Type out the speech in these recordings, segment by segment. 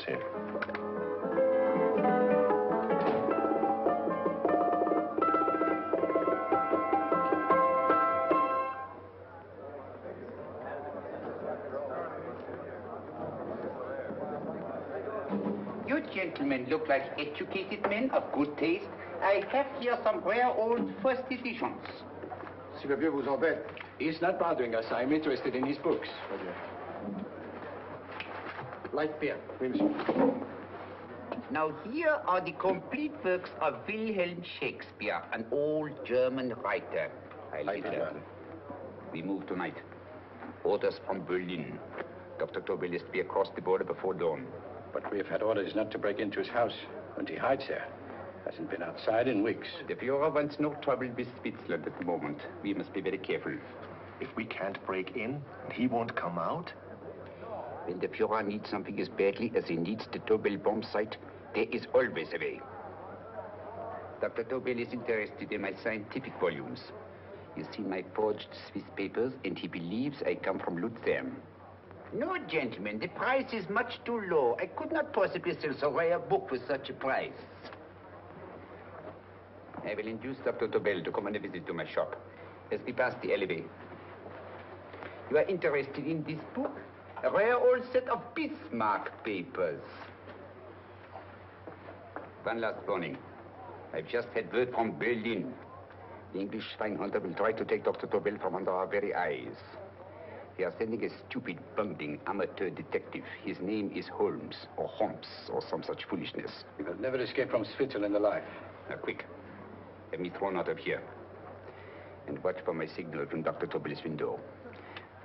here. You gentlemen look like educated men of good taste. I have here some rare old first editions. Si le vieux vous embête. He's not bothering us. I'm interested in his books. Light beer. Oui, monsieur. Now here are the complete works of Wilhelm Shakespeare, an old German writer. We move tonight. Orders from Berlin. Dr. Doyle is to be across the border before dawn. But we have had orders not to break into his house, and he hides there. Hasn't been outside in weeks. The Führer wants no trouble with Switzerland at the moment. We must be very careful. If we can't break in, and he won't come out? When the Führer needs something as badly as he needs the Doyle bomb site, there is always a way. Dr. Doyle is interested in my scientific volumes. He's seen my forged Swiss papers, and he believes I come from Lucerne. No, gentlemen, the price is much too low. I could not possibly sell so rare a book for such a price. I will induce Dr. Doyle to come on a visit to my shop as we pass the alleyway. You are interested in this book? A rare old set of Bismarck papers. One last warning. I've just had word from Berlin. The English spine hunter will try to take Dr. Doyle from under our very eyes. They are sending a stupid, bungling amateur detective. His name is Holmes, or some such foolishness. He will never escape from Switzerland alive. Now, quick. Get me thrown out of here. And watch for my signal from Dr. Doyle's window.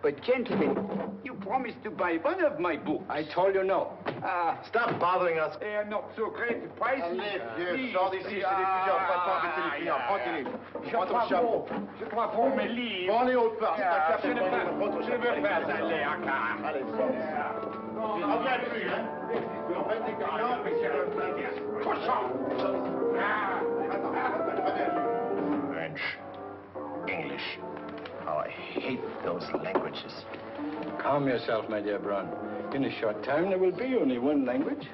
But, gentlemen, you promised to buy one of my books. I told you no. Stop bothering us. They are not so great. The price is... Allez, vieux, sors d'ici, c'est l'étudiant. Pas pas embêter les clients. Prends-les. Prends ton chapeau. Je crois pour mes livres. Prends-les hautes parts. Je ne veux pas aller à car. Allez, sors. Reviens plus, hein. En fait, les clients, mais c'est le... Cochon! French, English. How I hate those languages. Calm yourself, my dear Brown. In a short time, there will be only one language.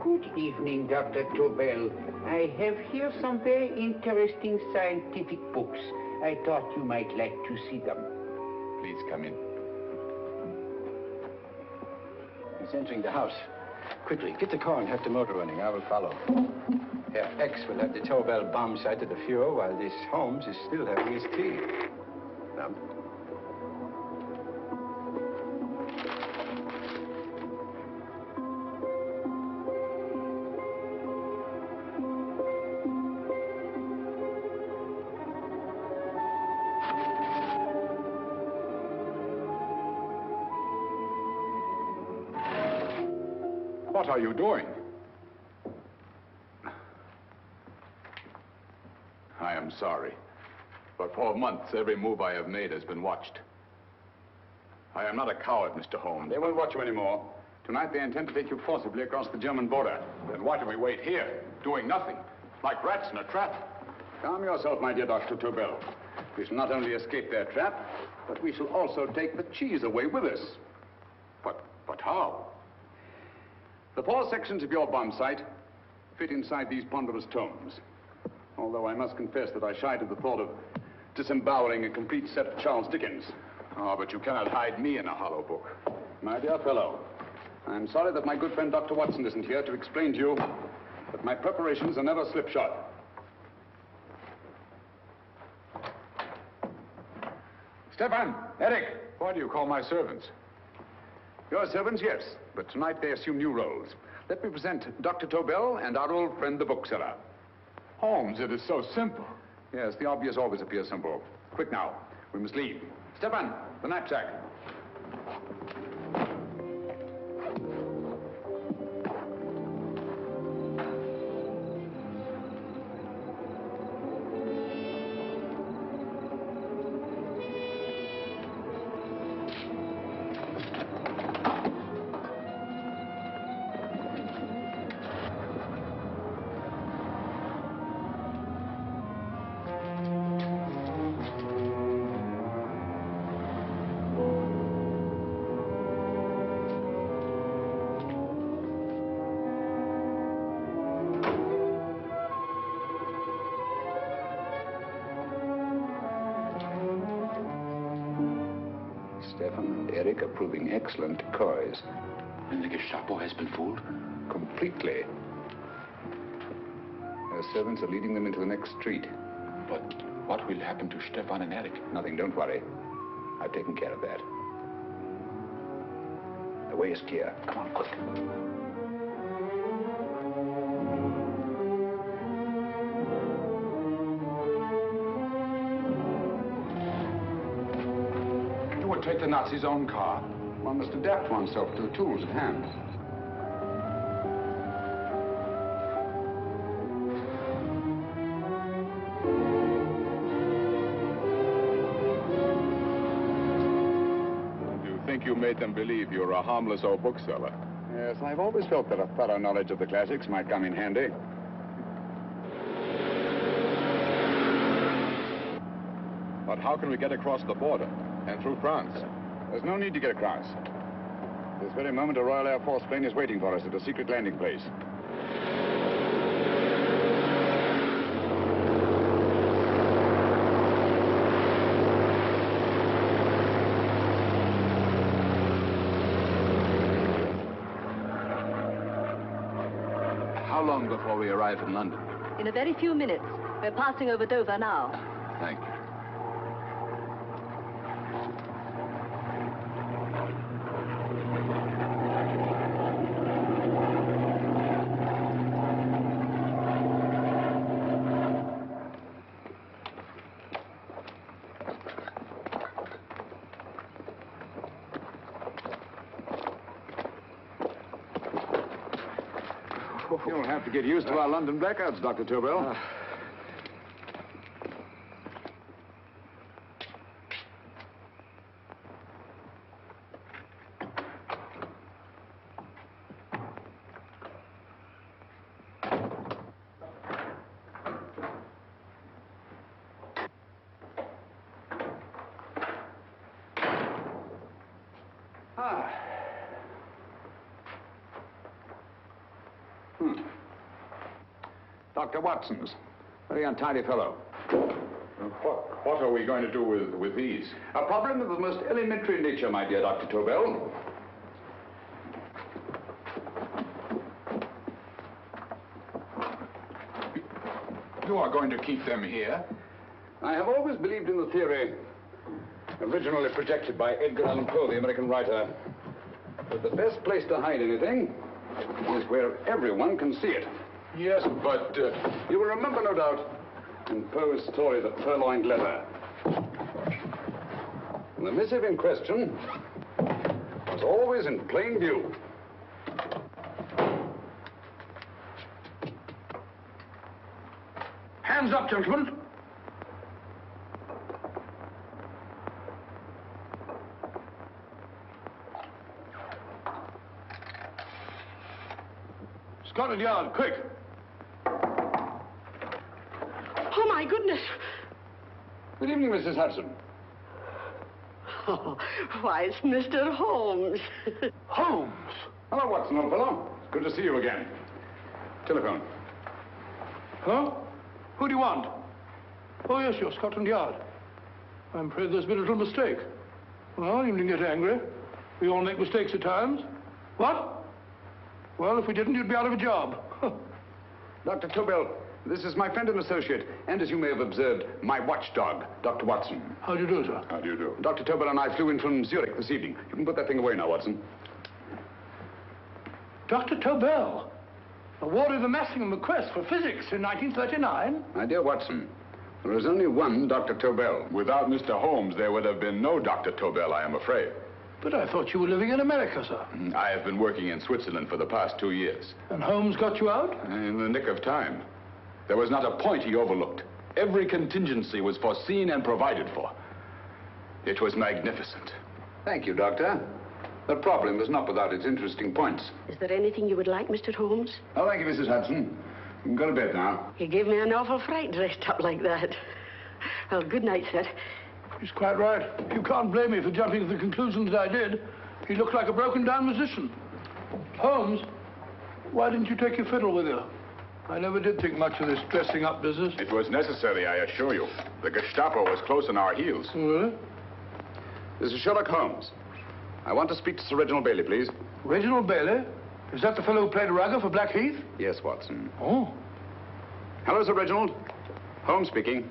Good evening, Dr. Doyle. I have here some very interesting scientific books. I thought you might like to see them. Please come in. He's entering the house. Quickly, get the car and have the motor running. I will follow. Herr X will have the Tobel bomb site at the Führer while this Holmes is still having his tea. Now. What are you doing? I am sorry, but for months, every move I have made has been watched. I am not a coward, Mr. Holmes. They won't watch you anymore. Tonight, they intend to take you forcibly across the German border. Then why do we wait here, doing nothing, like rats in a trap? Calm yourself, my dear Dr. Doyle. We shall not only escape their trap, but we shall also take the cheese away with us. But how? The 4 sections of your bomb site fit inside these ponderous tomes. Although I must confess that I shied at the thought of disemboweling a complete set of Charles Dickens. Oh, but you cannot hide me in a hollow book. My dear fellow, I'm sorry that my good friend Dr. Watson isn't here to explain to you that my preparations are never slipshod. Stefan, Eric, why do you call my servants? Your servants, yes, but tonight they assume new roles. Let me present Dr. Doyle and our old friend, the bookseller. Holmes, it is so simple. Yes, the obvious always appears simple. Quick now, we must leave. Stefan, the knapsack. Stefan and Eric are proving excellent decoys. And the Gestapo has been fooled? Completely. Their servants are leading them into the next street. But what will happen to Stefan and Eric? Nothing, don't worry. I've taken care of that. The way is clear. Come on, quick. You would take the Nazis' own car. One must adapt oneself to the tools at hand. You think you made them believe you're a harmless old bookseller? Yes, I've always felt that a thorough knowledge of the classics might come in handy. But how can we get across the border and through France? There's no need to get across. This very moment, a Royal Air Force plane is waiting for us at a secret landing place. How long before we arrive in London? In a very few minutes. We're passing over Dover now. Thank you. You'll have to get used to our London blackouts, Dr. Tobel. Dr. Watson's. Very untidy fellow. What are we going to do with these? A problem of the most elementary nature, my dear Dr. Tobel. You are going to keep them here? I have always believed in the theory, originally projected by Edgar Allan Poe, the American writer, that the best place to hide anything is where everyone can see it. Yes, but... You will remember, no doubt, in Poe's story, The Purloined Letter. The missive in question was always in plain view. Hands up, gentlemen. Scotland Yard, quick. Oh, my goodness. Good evening, Mrs. Hudson. Oh, why, it's Mr. Holmes. Holmes. Hello, Watson, old fellow. It's good to see you again. Telephone. Huh? Who do you want? Oh, yes, you're Scotland Yard. I'm afraid there's been a little mistake. Well, you needn't get angry. We all make mistakes at times. What? Well, if we didn't, you'd be out of a job. Dr. Tobel, this is my friend and associate, and as you may have observed, my watchdog, Dr. Watson. How do you do, sir? How do you do? Dr. Tobel and I flew in from Zurich this evening. You can put that thing away now, Watson. Dr. Tobel, awarded the Massingham Bequest for physics in 1939. My dear Watson, there is only one Dr. Tobel. Without Mr. Holmes, there would have been no Dr. Tobel, I am afraid. But I thought you were living in America, sir. I have been working in Switzerland for the past 2 years. And Holmes got you out? In the nick of time. There was not a point he overlooked. Every contingency was foreseen and provided for. It was magnificent. Thank you, Doctor. The problem is not without its interesting points. Is there anything you would like, Mr. Holmes? Oh, thank you, Mrs. Hudson. You can go to bed now. You gave me an awful fright dressed up like that. Well, good night, sir. He's quite right. You can't blame me for jumping to the conclusion that I did. He looked like a broken-down musician. Holmes, why didn't you take your fiddle with you? I never did think much of this dressing-up business. It was necessary, I assure you. The Gestapo was close on our heels. Really? This is Sherlock Holmes. I want to speak to Sir Reginald Bailey, please. Reginald Bailey? Is that the fellow who played Rugger for Blackheath? Yes, Watson. Oh. Hello, Sir Reginald. Holmes speaking.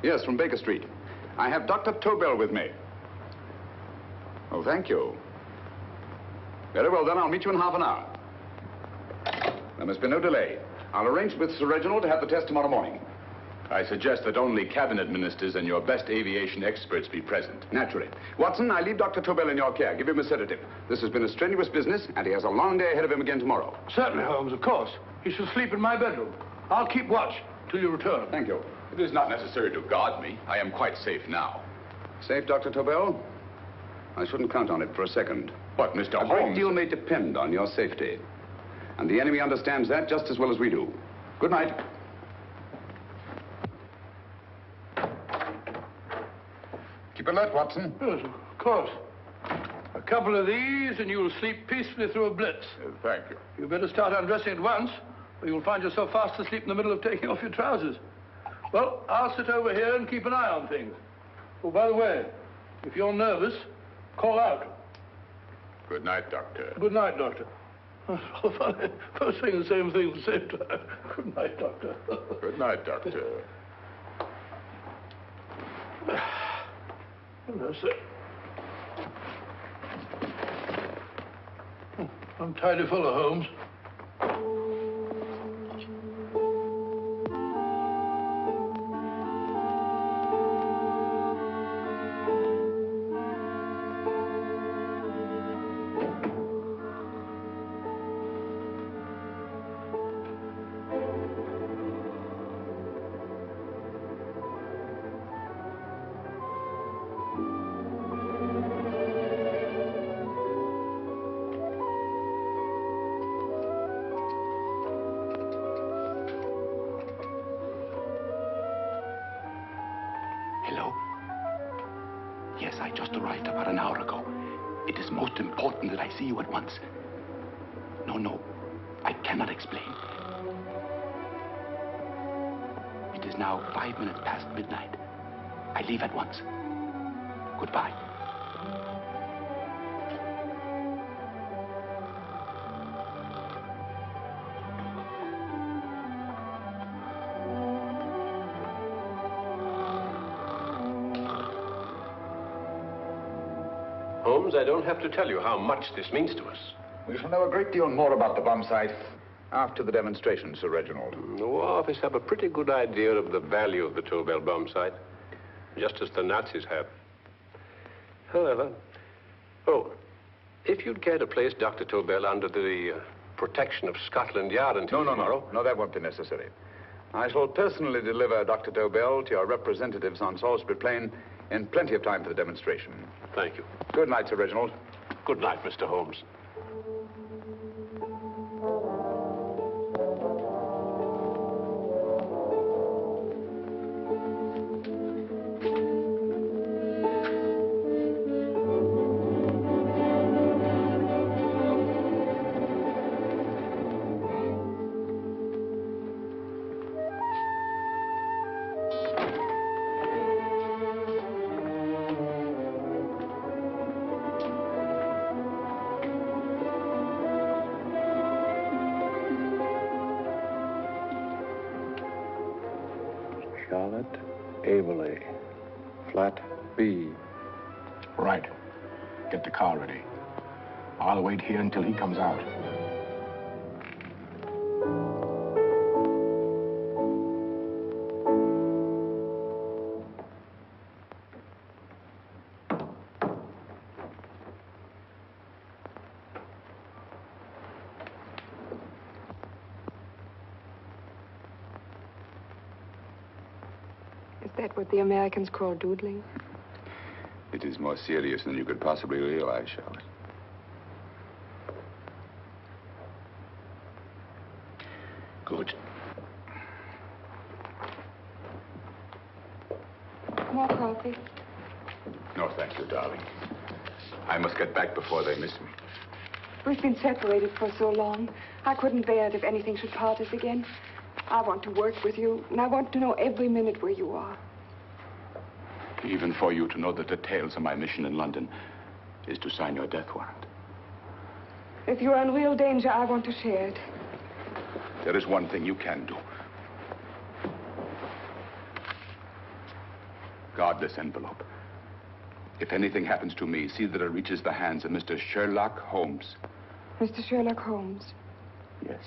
Yes, from Baker Street. I have Dr. Tobel with me. Oh, thank you. Very well, then. I'll meet you in half an hour. There must be no delay. I'll arrange with Sir Reginald to have the test tomorrow morning. I suggest that only cabinet ministers and your best aviation experts be present. Naturally. Watson, I leave Dr. Tobel in your care. Give him a sedative. This has been a strenuous business, and he has a long day ahead of him again tomorrow. Certainly, Holmes, of course. He shall sleep in my bedroom. I'll keep watch till you return. Thank you. It is not necessary to guard me. I am quite safe now. Safe, Dr. Tobel? I shouldn't count on it for a second. But, Mr. Holmes... A great deal may depend on your safety. And the enemy understands that just as well as we do. Good night. Keep alert, Watson. Yes, of course. A couple of these, and you'll sleep peacefully through a blitz. Thank you. You better start undressing at once, or you'll find yourself fast asleep in the middle of taking off your trousers. Well, I'll sit over here and keep an eye on things. Oh, by the way, if you're nervous, call out. Good night, Doctor. Good night, Doctor. Both saying the same thing at the same time. Good night, Doctor. Good night, Doctor. That's it. I'm tidy fellow, Holmes. Hello? Yes, I just arrived about an hour ago. It is most important that I see you at once. No, I cannot explain. It is now 5 minutes past midnight. I leave at once. Goodbye. Holmes, I don't have to tell you how much this means to us. We shall know a great deal more about the bomb site after the demonstration, Sir Reginald. The War Office have a pretty good idea of the value of the Tobel bomb site, just as the Nazis have. However, if you'd care to place Dr. Tobel under the protection of Scotland Yard until tomorrow... No, that won't be necessary. I shall personally deliver Dr. Tobel to your representatives on Salisbury Plain in plenty of time for the demonstration. Thank you. Good night, Sir Reginald. Good night, Mr. Holmes. Charlotte Averley, flat B. Right. Get the car ready. I'll wait here until he comes out. Is that what the Americans call doodling? It is more serious than you could possibly realize, Charlotte. Good. More coffee? No, thank you, darling. I must get back before they miss me. We've been separated for so long. I couldn't bear it if anything should part us again. I want to work with you, and I want to know every minute where you are. Even for you to know the details of my mission in London is to sign your death warrant. If you are in real danger, I want to share it. There is one thing you can do. Guard this envelope. If anything happens to me, see that it reaches the hands of Mr. Sherlock Holmes. Mr. Sherlock Holmes, Yes.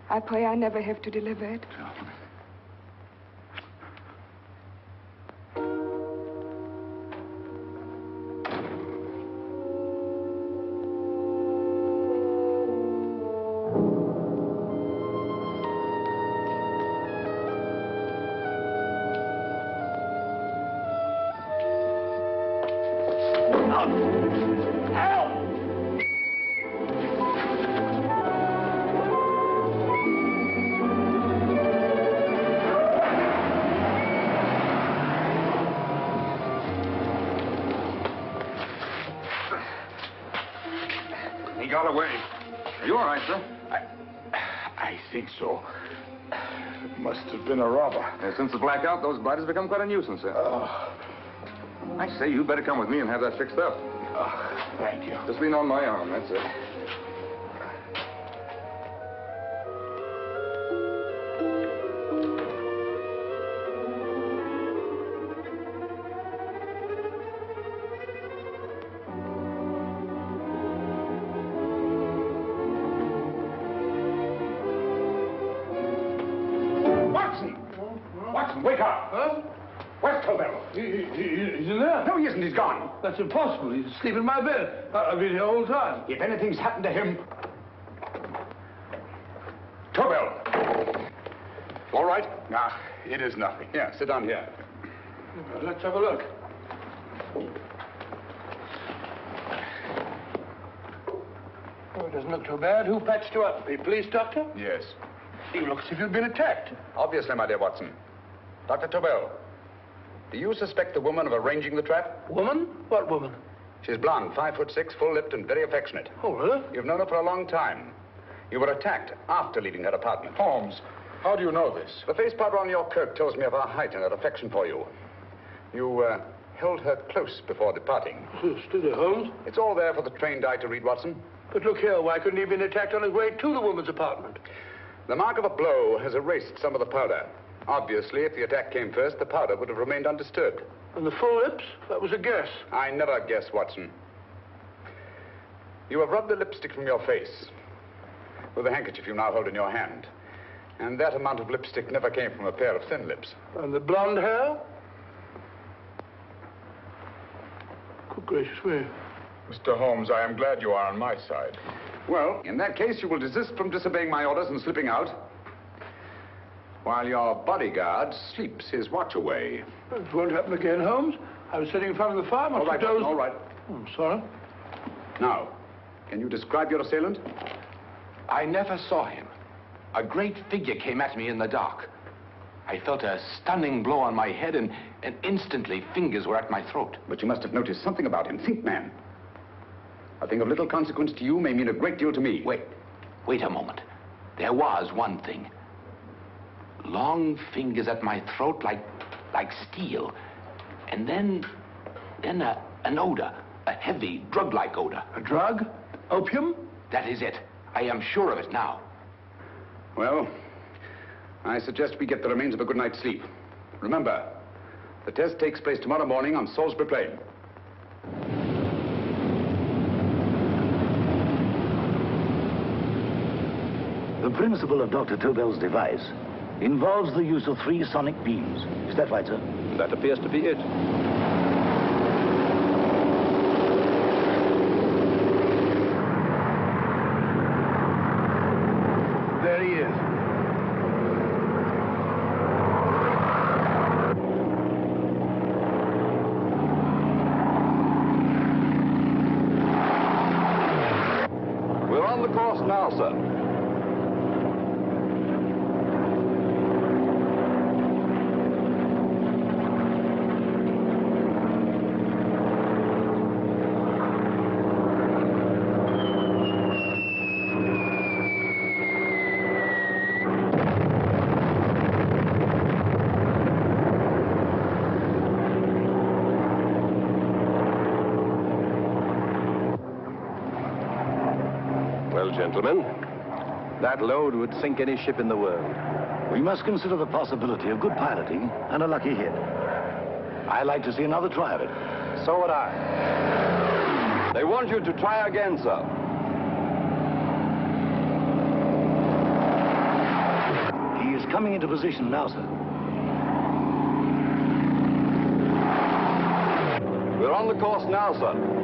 I pray I never have to deliver it. He got away. Are you all right, sir? I think so. Must have been a robber. Since the blackout, those gliders become quite a nuisance, sir. I say, you better come with me and have that fixed up. Thank you. Just lean on my arm, that's it. Watson, wake up! Huh? Where's Tobel? He's in there. No, he isn't. He's gone. That's impossible. He's asleep in my bed. I've been here all the time. If anything's happened to him... Tobel! All right? Nah, it is nothing. Yeah, sit down here. Let's have a look. Oh, it doesn't look too bad. Who patched you up? The police doctor? Yes. You look as if you'd been attacked. Obviously, my dear Watson. Dr. Tobel, do you suspect the woman of arranging the trap? Woman? What woman? She's blonde, 5'6", full-lipped, and very affectionate. Oh, really? You've known her for a long time. You were attacked after leaving her apartment. Holmes, how do you know this? The face powder on your coat tells me of her height and her affection for you. You held her close before departing. Still there, Holmes? It's all there for the trained eye to read, Watson. But look here, why couldn't he have been attacked on his way to the woman's apartment? The mark of a blow has erased some of the powder. Obviously, if the attack came first, the powder would have remained undisturbed. And the full lips? That was a guess. I never guess, Watson. You have rubbed the lipstick from your face with the handkerchief you now hold in your hand. And that amount of lipstick never came from a pair of thin lips. And the blonde hair? Good gracious me. Mr. Holmes, I am glad you are on my side. Well, in that case, you will desist from disobeying my orders and slipping out, while your bodyguard sleeps his watch away. It won't happen again, Holmes. I was sitting in front of the fire. All right, Watson, all right. Oh, I'm sorry. Now, can you describe your assailant? I never saw him. A great figure came at me in the dark. I felt a stunning blow on my head, and instantly fingers were at my throat. But you must have noticed something about him. Think, man. A thing of little consequence to you may mean a great deal to me. Wait a moment. There was one thing. Long fingers at my throat like steel. And then an odor, a heavy, drug-like odor. A drug? Opium? That is it. I am sure of it now. Well, I suggest we get the remains of a good night's sleep. Remember, the test takes place tomorrow morning on Salisbury Plain. The principle of Dr. Tobel's device involves the use of 3 sonic beams. Is that right, sir? That appears to be it. There he is. We're on the course now, sir. Well, gentlemen, that load would sink any ship in the world. We must consider the possibility of good piloting and a lucky hit. I'd like to see another try of it. So would I. They want you to try again, sir. He is coming into position now, sir. We're on the course now, sir.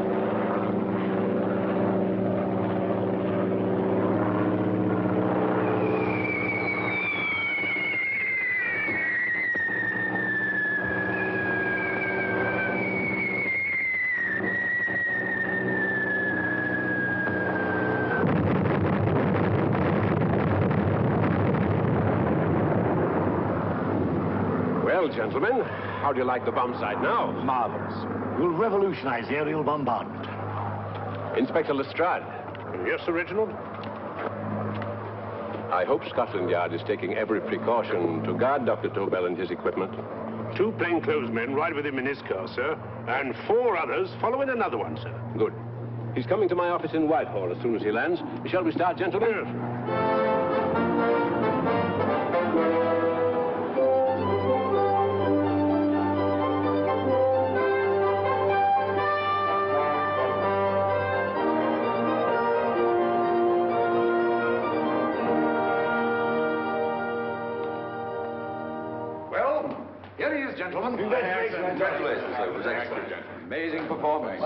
Well, gentlemen, how do you like the bomb sight now? Marvelous. We'll revolutionize aerial bombardment. Inspector Lestrade. Yes, Sir Reginald? I hope Scotland Yard is taking every precaution to guard Dr. Tobel and his equipment. 2 plainclothesmen ride with him in his car, sir, and 4 others follow in another one, sir. Good. He's coming to my office in Whitehall as soon as he lands. Shall we start, gentlemen? Yes. Here he is, gentlemen. Congratulations, sir. It was excellent. Amazing performance.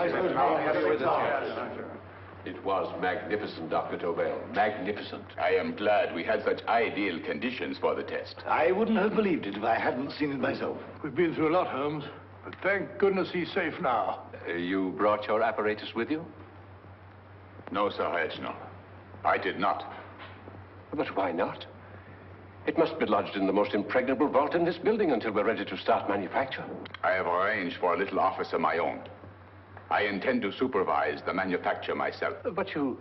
It was magnificent, Dr. Tobel. Magnificent. I am glad we had such ideal conditions for the test. I wouldn't have believed it if I hadn't seen it myself. We've been through a lot, Holmes, but thank goodness he's safe now. You brought your apparatus with you? No, Sir Reginald. I did not. But why not? It must be lodged in the most impregnable vault in this building until we're ready to start manufacture. I have arranged for a little office of my own. I intend to supervise the manufacture myself. But you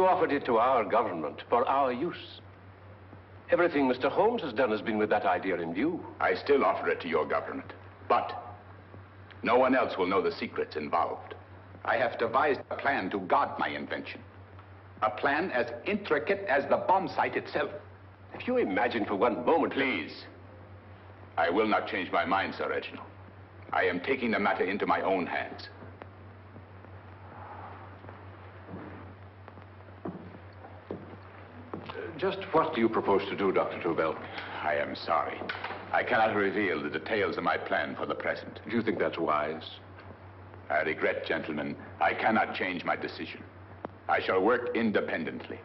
offered it to our government for our use. Everything Mr. Holmes has done has been with that idea in view. I still offer it to your government, but no one else will know the secrets involved. I have devised a plan to guard my invention. A plan as intricate as the bomb sight itself. If you imagine for one moment... Please. I will not change my mind, Sir Reginald. I am taking the matter into my own hands. Just what do you propose to do, Dr. Tobel? I am sorry. I cannot reveal the details of my plan for the present. Do you think that's wise? I regret, gentlemen, I cannot change my decision. I shall work independently.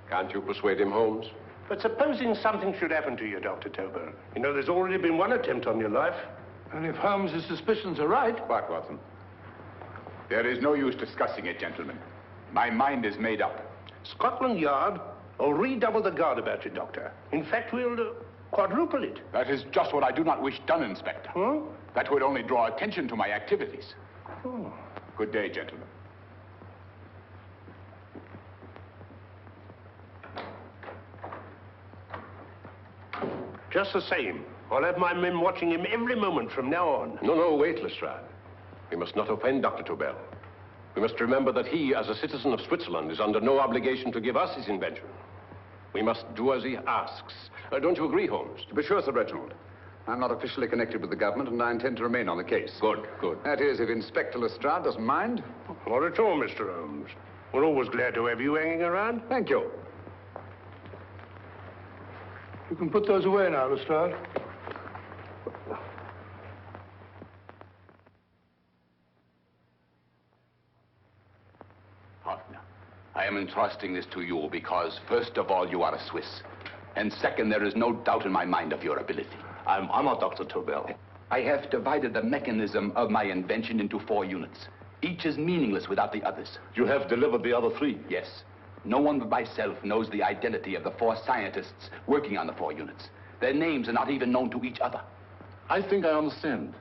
Can't you persuade him, Holmes? But supposing something should happen to you, Dr. Tobel. You know, there's already been one attempt on your life. And if Holmes' suspicions are right... What, Watson? There is no use discussing it, gentlemen. My mind is made up. Scotland Yard will redouble the guard about you, Doctor. In fact, we'll quadruple it. That is just what I do not wish done, Inspector. Huh? That would only draw attention to my activities. Oh. Good day, gentlemen. Just the same, I'll have my men watching him every moment from now on. No, wait, Lestrade. We must not offend Dr. Tobel. We must remember that he, as a citizen of Switzerland, is under no obligation to give us his invention. We must do as he asks. Don't you agree, Holmes? To be sure, Sir Reginald. I'm not officially connected with the government, and I intend to remain on the case. Good. That is, if Inspector Lestrade doesn't mind. Not at all, Mr. Holmes. We're always glad to have you hanging around. Thank you. You can put those away now, Lestrade. Partner, I am entrusting this to you because, first of all, you are a Swiss. And second, there is no doubt in my mind of your ability. I'm honored, Dr. Tobel. I have divided the mechanism of my invention into 4 units. Each is meaningless without the others. You have delivered the other 3? Yes. No one but myself knows the identity of the 4 scientists working on the 4 units. Their names are not even known to each other. I think I understand.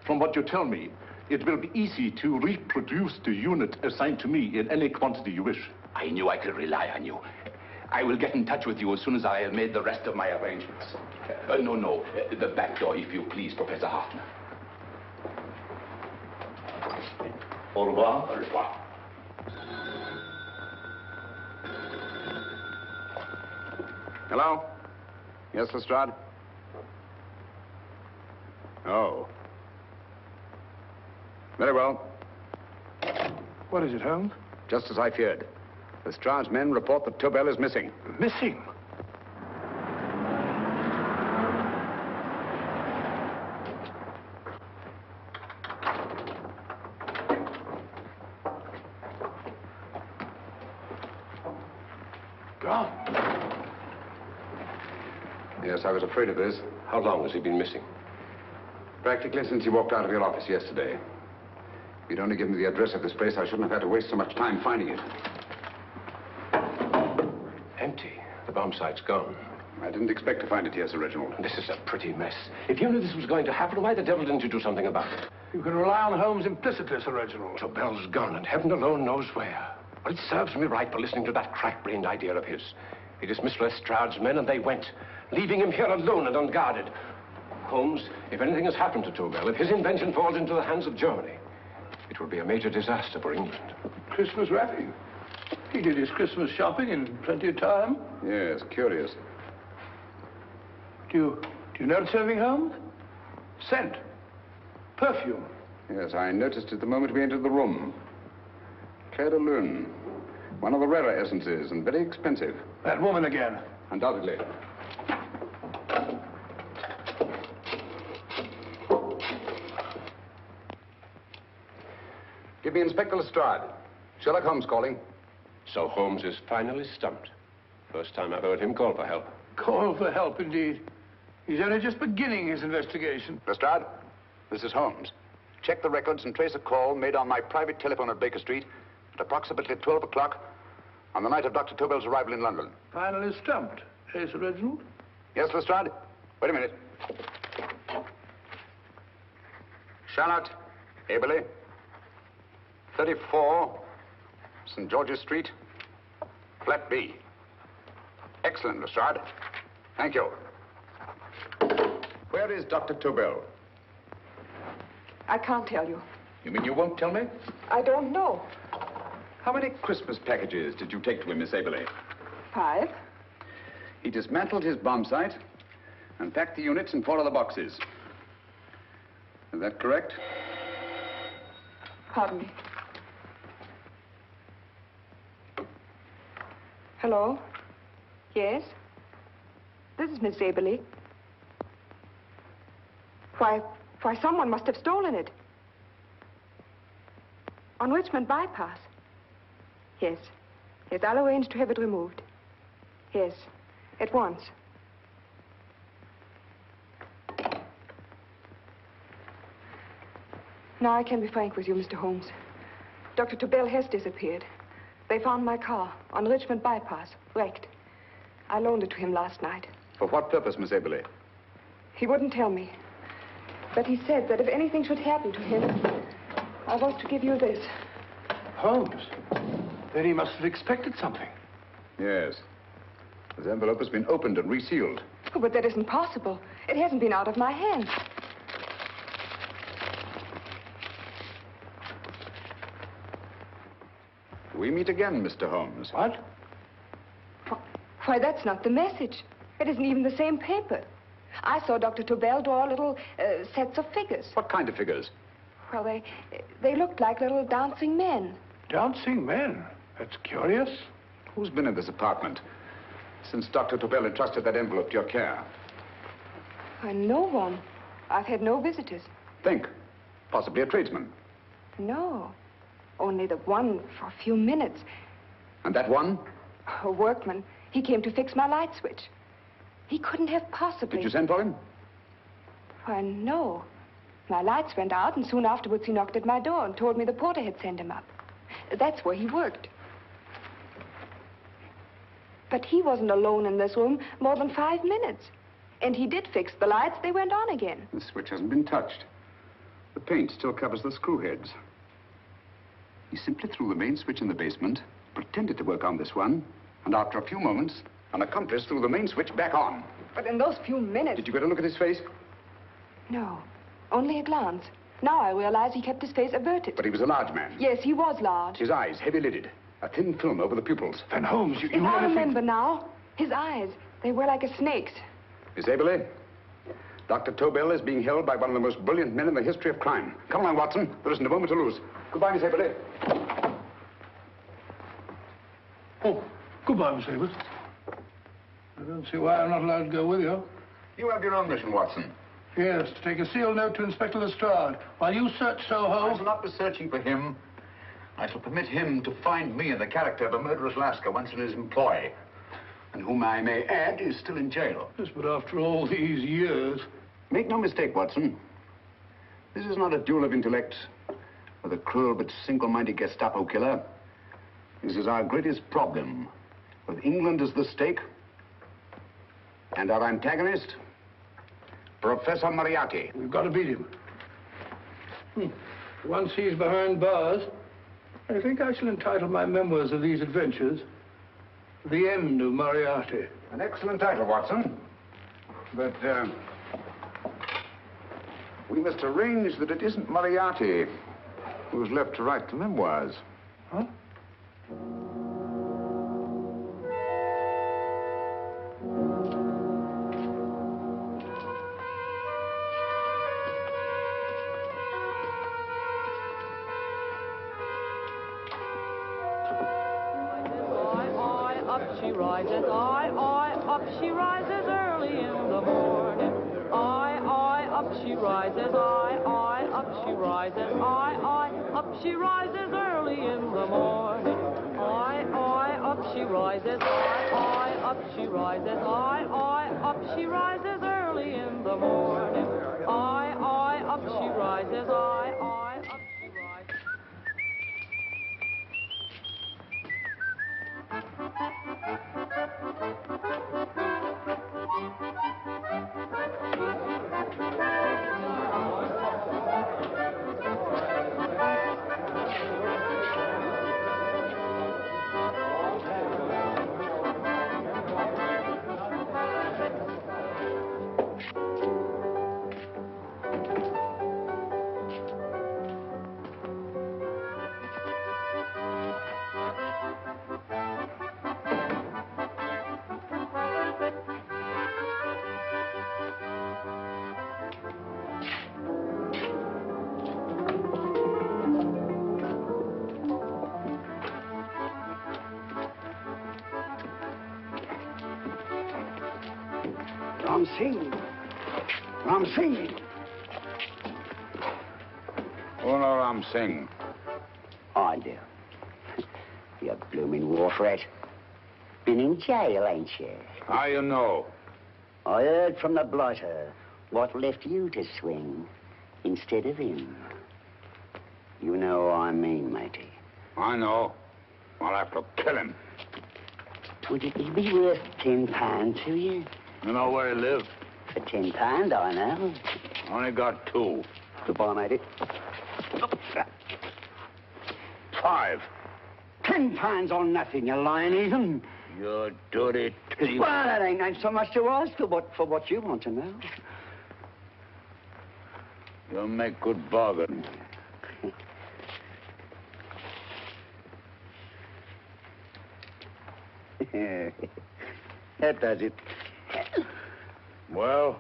From what you tell me, it will be easy to reproduce the unit assigned to me in any quantity you wish. I knew I could rely on you. I will get in touch with you as soon as I have made the rest of my arrangements. No. The back door, if you please, Professor Hoffner. Au revoir. Au revoir. Hello? Yes, Lestrade? Oh. Very well. What is it, Holmes? Just as I feared. Lestrade's men report that Tobel is missing. Missing? Gone. Yes, I was afraid of this. How long has he been missing? Practically since he walked out of your office yesterday. If you'd only given me the address of this place, I shouldn't have had to waste so much time finding it. Empty. The bomb site's gone. I didn't expect to find it here, Sir Reginald. This is a pretty mess. If you knew this was going to happen, why the devil didn't you do something about it? You can rely on Holmes implicitly, Sir Reginald. Tobel's gone, and heaven alone knows where. Well, it serves me right for listening to that crack-brained idea of his. He dismissed Lestrade's men, and they went, leaving him here alone and unguarded. Holmes, if anything has happened to Tobel, if his invention falls into the hands of Germany, it will be a major disaster for England. Christmas wrapping. He did his Christmas shopping in plenty of time. Yes, curious. Do you notice anything, Holmes? Scent. Perfume. Yes, I noticed it the moment we entered the room. Clair de Lune. One of the rarer essences, and very expensive. That woman again. Undoubtedly. Give me Inspector Lestrade. Sherlock Holmes calling. So Holmes is finally stumped. First time I've heard him call for help. Call for help, indeed. He's only just beginning his investigation. Lestrade, this is Holmes. Check the records and trace a call made on my private telephone at Baker Street at approximately 12 o'clock on the night of Dr. Tobel's arrival in London. Finally stumped, eh, Sir Reginald? Yes, Lestrade? Wait a minute. Charlotte, Aberley, 34, St. George's Street, flat B. Excellent, Lestrade. Thank you. Where is Dr. Tobel? I can't tell you. You mean you won't tell me? I don't know. How many Christmas packages did you take to him, Miss Aberley? 5. He dismantled his bomb site and packed the units in 4 other boxes. Is that correct? Pardon me. Hello? Yes? This is Miss Aberley. Why, someone must have stolen it. On Richmond Bypass. Yes. Yes, I'll arrange to have it removed. Yes, at once. Now I can be frank with you, Mr. Holmes. Dr. Tobel has disappeared. They found my car on Richmond Bypass, wrecked. I loaned it to him last night. For what purpose, Miss Aberley? He wouldn't tell me. But he said that if anything should happen to him, I was to give you this. Holmes? Then he must have expected something. Yes. This envelope has been opened and resealed. Oh, but that isn't possible. It hasn't been out of my hands. We meet again, Mr. Holmes. What? Why, that's not the message. It isn't even the same paper. I saw Dr. Tobel draw little sets of figures. What kind of figures? Well, they looked like little dancing men. Dancing men? That's curious. Who's been in this apartment since Dr. Tobel entrusted that envelope to your care? Why, no one. I've had no visitors. Think. Possibly a tradesman. No. Only the one for a few minutes. And that one? A workman. He came to fix my light switch. He couldn't have possibly... Did you send for him? Why, no. My lights went out, and soon afterwards he knocked at my door and told me the porter had sent him up. That's where he worked. But he wasn't alone in this room more than 5 minutes. And he did fix the lights. They went on again. The switch hasn't been touched. The paint still covers the screw heads. He simply threw the main switch in the basement, pretended to work on this one, and after a few moments, an accomplice threw the main switch back on. But in those few minutes... Did you get a look at his face? No, only a glance. Now I realize he kept his face averted. But he was a large man. Yes, he was large. His eyes heavy-lidded, a thin film over the pupils. Then, Holmes, you I remember now. His eyes, They were like a snake's. Miss Aberley, Dr. Tobel is being held by one of the most brilliant men in the history of crime. Come along, Watson. There isn't a moment to lose. Goodbye, Miss Aberley. Oh, goodbye, Miss Aberley. I don't see why I'm not allowed to go with you. You have your own mission, Watson. Yes, to take a sealed note to Inspector Lestrade while you search Soho. I shall not be searching for him. I shall permit him to find me in the character of a murderous Lascar once in his employ, and whom I may add is still in jail. Yes, but after all these years... Make no mistake, Watson. This is not a duel of intellects with a cruel but single-minded Gestapo killer. This is our greatest problem, with England as the stake, and our antagonist, Professor Moriarty. We've got to beat him. Once he's behind bars, I think I shall entitle my memoirs of these adventures, The End of Moriarty. An excellent title, Watson. But, we must arrange that it isn't Moriarty who's left to write the memoirs. Huh? Up she rises, up she rises early in the morning. Up she rises, up she rises, up she rises early in the morning. Up she rises, up she rises, up she rises early in the morning. Up she rises, up she rises. Ram Singh. Oh, no, Ram Singh. I do. You blooming war threat. Been in jail, ain't you? How you know? I heard from the blotter what left you to swing instead of him. You know what I mean, matey. I know. I'll have to kill him. Would it be worth £10 to you? You know where he lives? For £10, I know. Only got 2. Goodbye, matey. 5. £10 on nothing, you lying heathen. You dirty thief. Well, that ain't so much to ask for what you want to know. You'll make good bargain. That does it. Well?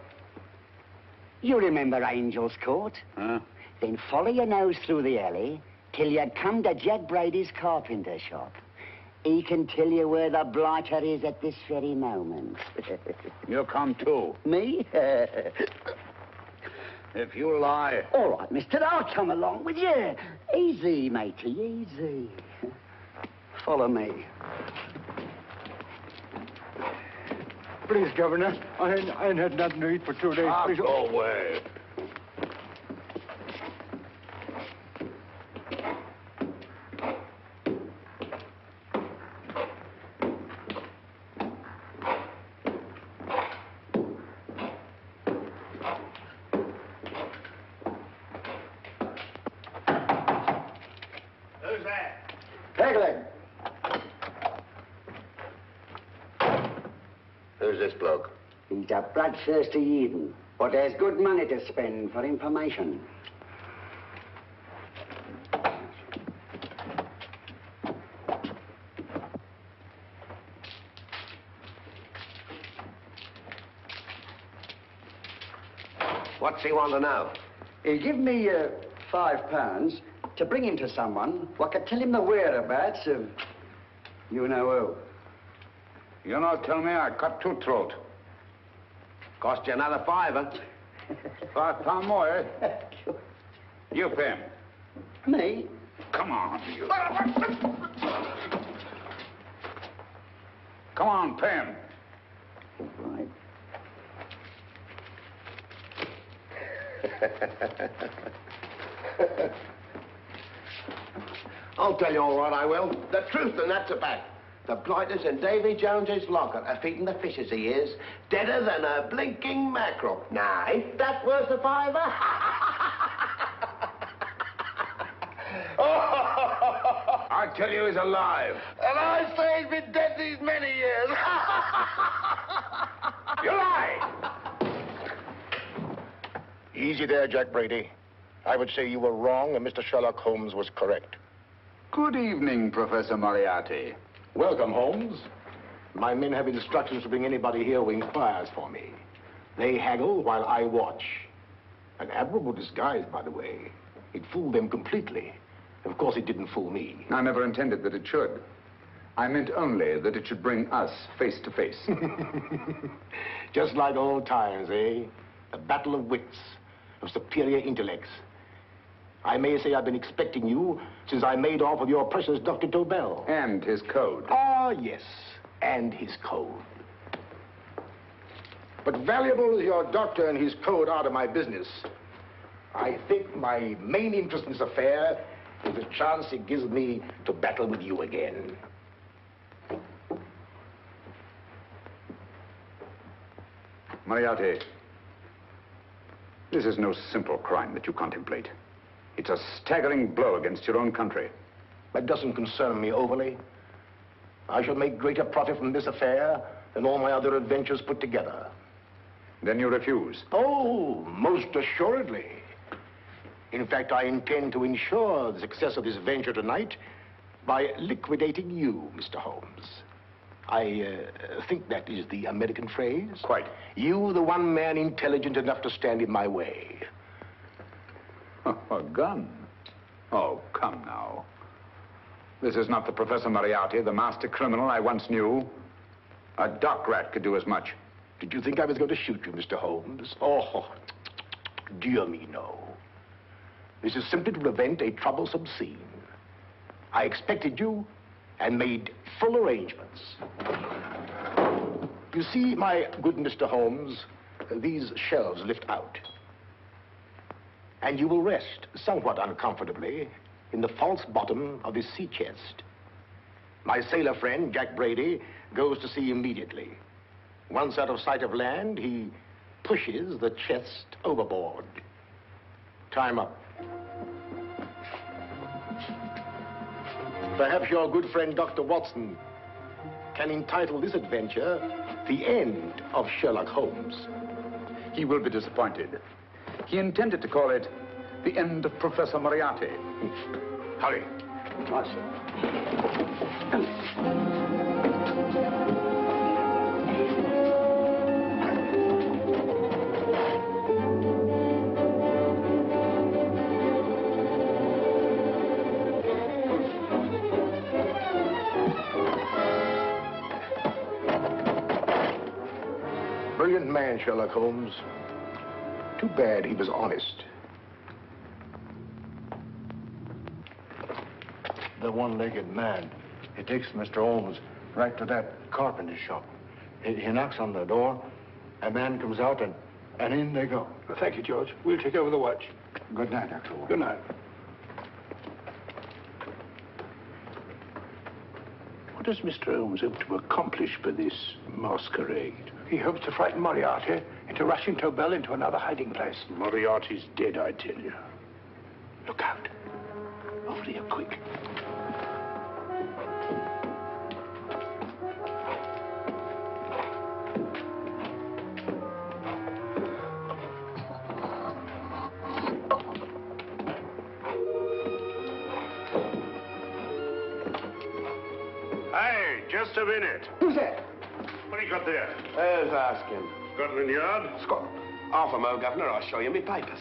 You remember Angel's Court? Huh? Then follow your nose through the alley till you come to Jack Brady's carpenter shop. He can tell you where the blighter is at this very moment. You come too. Me? If you lie... All right, mister, I'll come along with you. Easy, matey, easy. Follow me. Please, Governor, I ain't had nothing to eat for 2 days. Please. Go away. Who's that? Pegleg. Who's this bloke? He's a bloodthirsty heathen, but there's good money to spend for information. What's he want to know? He give me £5 to bring him to someone who could tell him the whereabouts of you know who. You not tell me I cut two throat. Cost you another £5. £5 more, eh? You pay him. Me? Come on, you. Come on, pay him. Right. I'll tell you all right, I will. The truth, and that's a fact. The blighters in Davy Jones's locker are feeding the fishes, he is. Deader than a blinking mackerel. Now, ain't that worth a £5? I tell you he's alive. And I say he's been dead these many years. You lie! Easy there, Jack Brady. I would say you were wrong and Mr. Sherlock Holmes was correct. Good evening, Professor Moriarty. Welcome, Holmes. My men have instructions to bring anybody here who inquires for me. They haggle while I watch. An admirable disguise, by the way. It fooled them completely. Of course, it didn't fool me. I never intended that it should. I meant only that it should bring us face to face. Just like old times, eh? A battle of wits, of superior intellects. I may say I've been expecting you since I made off with your precious Dr. Tobel. And his code. Ah, yes, and his code. But valuable as your doctor and his code are to my business, I think my main interest in this affair is the chance it gives me to battle with you again. Moriarty, this is no simple crime that you contemplate. It's a staggering blow against your own country. That doesn't concern me overly. I shall make greater profit from this affair than all my other adventures put together. Then you refuse? Oh, most assuredly. In fact, I intend to ensure the success of this venture tonight by liquidating you, Mr. Holmes. I think that is the American phrase. Quite. You, the one man intelligent enough to stand in my way. A gun? Oh, come now. This is not the Professor Moriarty, the master criminal I once knew. A dock rat could do as much. Did you think I was going to shoot you, Mr. Holmes? Oh, dear me, no. This is simply to prevent a troublesome scene. I expected you and made full arrangements. You see, my good Mr. Holmes, these shelves lift out. And you will rest somewhat uncomfortably in the false bottom of this sea chest. My sailor friend, Jack Brady, goes to sea immediately. Once out of sight of land, he pushes the chest overboard. Time up. Perhaps your good friend, Dr. Watson, can entitle this adventure The End of Sherlock Holmes. He will be disappointed. He intended to call it The End of Professor Moriarty. Hurry. Brilliant man, Sherlock Holmes. Too bad he was honest. The one-legged man. He takes Mr. Holmes right to that carpenter shop. He knocks on the door, a man comes out, and in they go. Well, thank you, George. We'll take over the watch. Good night, Dr. Holmes. Good night. What does Mr. Holmes hope to accomplish by this masquerade? He hopes to frighten Moriarty into rushing Tobel into another hiding place. Moriarty's dead, I tell you. Look out. Over here, quick. Hey, just a minute. Who's that? What do you got there? Let's ask him. Scotland Yard? Scotland. Half a mo, Governor. I'll show you my papers.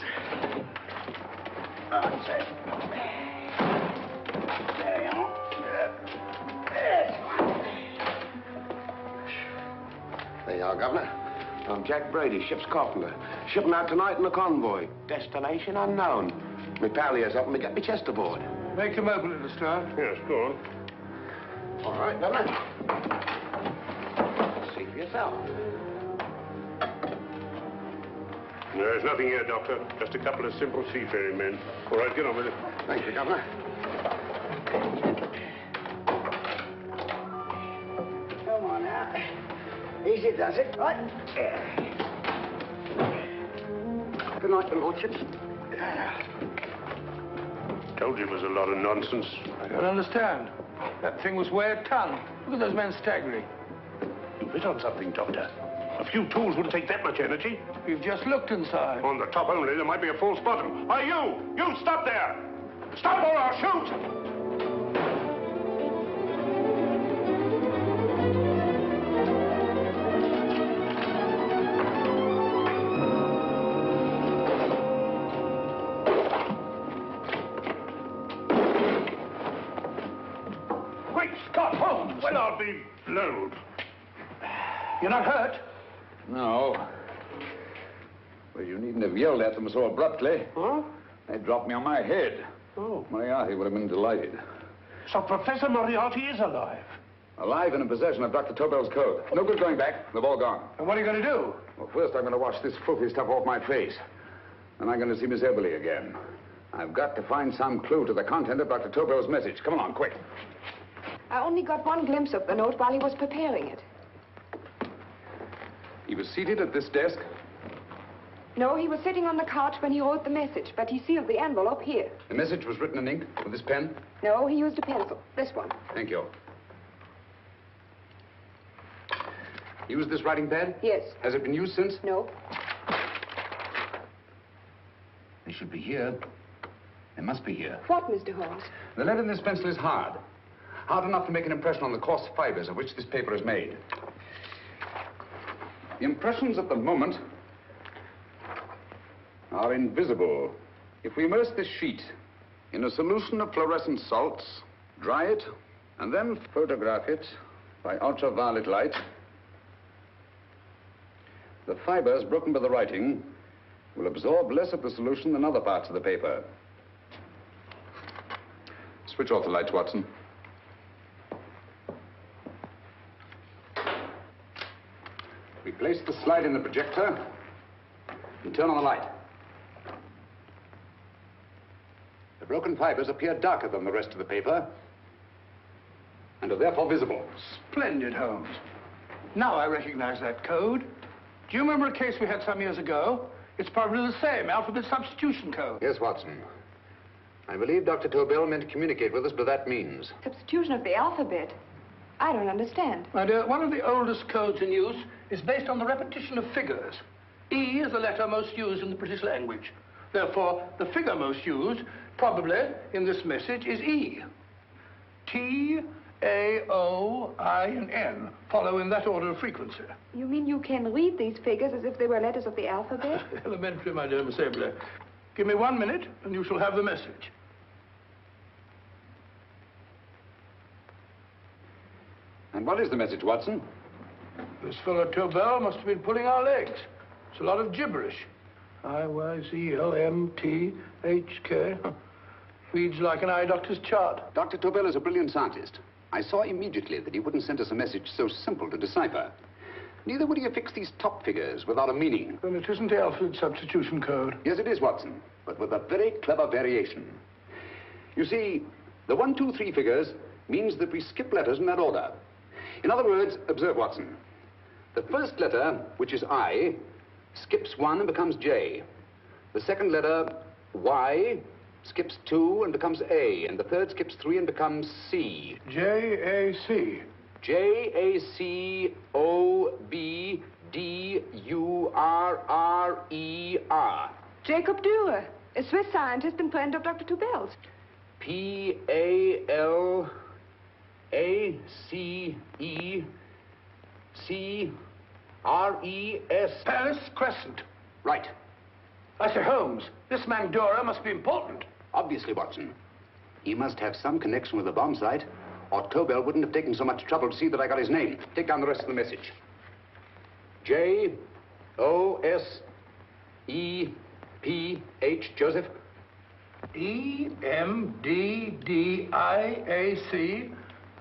That's it. There you are. There you are, Governor. I'm Jack Brady, ship's carpenter. Shipping out tonight in a convoy. Destination unknown. My pal here's helping me get my chest aboard. Make him open it, Lestrade. Yes, go on. All right, Governor. See for yourself. There's nothing here, Doctor. Just a couple of simple seafaring men. All right, get on with it. Thank you, Governor. Come on now. Easy does it, right? Good night, your lordships. Told you it was a lot of nonsense. I don't understand. That thing was weighed a ton. Look at those men staggering. You hit on something, Doctor. A few tools wouldn't take that much energy. We've just looked inside. On the top only, there might be a false bottom. Hey, you! You stop there! Stop or I'll shoot! Great Scott, Holmes! Well, I'll be blowed. You're not hurt? No. Well, you needn't have yelled at them so abruptly. Huh? They dropped me on my head. Oh. Moriarty would have been delighted. So Professor Moriarty is alive? Alive and in possession of Dr. Tobel's code. No good going back. They've all gone. And what are you going to do? Well, first I'm going to wash this filthy stuff off my face. Then I'm going to see Miss Eberly again. I've got to find some clue to the content of Dr. Tobel's message. Come along, quick. I only got one glimpse of the note while he was preparing it. He was seated at this desk. No, he was sitting on the couch when he wrote the message, but he sealed the envelope here. The message was written in ink with this pen. No, he used a pencil. This one. Thank you. Used this writing pad? Yes. Has it been used since? No. They should be here. They must be here. What, Mr. Holmes? The lead in this pencil is hard. Hard enough to make an impression on the coarse fibers of which this paper is made. The impressions at the moment are invisible. If we immerse this sheet in a solution of fluorescent salts, dry it, and then photograph it by ultraviolet light, the fibers broken by the writing will absorb less of the solution than other parts of the paper. Switch off the lights, Watson. We place the slide in the projector and turn on the light. The broken fibers appear darker than the rest of the paper and are therefore visible. Splendid, Holmes. Now I recognize that code. Do you remember a case we had some years ago? It's probably the same, alphabet substitution code. Yes, Watson. I believe Dr. Tobel meant to communicate with us by that means. Substitution of the alphabet? I don't understand. My dear, one of the oldest codes in use is based on the repetition of figures. E is the letter most used in the British language. Therefore, the figure most used, probably, in this message is E. T, A, O, I, and N follow in that order of frequency. You mean you can read these figures as if they were letters of the alphabet? Elementary, my dear Miss Eberly. Give me 1 minute, and you shall have the message. And what is the message, Watson? This fellow Tobel must have been pulling our legs. It's a lot of gibberish. I-Y-Z-L-M-T-H-K. Reads like an eye doctor's chart. Dr. Tobel is a brilliant scientist. I saw immediately that he wouldn't send us a message so simple to decipher. Neither would he affix these top figures without a meaning. Then it isn't the alphabet substitution code. Yes, it is, Watson, but with a very clever variation. You see, the 1, 2, 3 figures means that we skip letters in that order. In other words, observe, Watson. The first letter, which is I, skips 1 and becomes J. The second letter, Y, skips 2 and becomes A. And the third skips 3 and becomes C. J-A-C. J-A-C-O-B-D-U-R-R-E-R. Jacob Dürer, a Swiss scientist and friend of Dr. Tobel's. P-A-L-A-C-E-C-R-E-S. Paris Crescent. Right. I say, Holmes, this man Dora must be important. Obviously, Watson. He must have some connection with the bomb site, or Tobel wouldn't have taken so much trouble to see that I got his name. Take down the rest of the message. J-O-S-E-P-H, Joseph. E-M-D-D-I-A-C.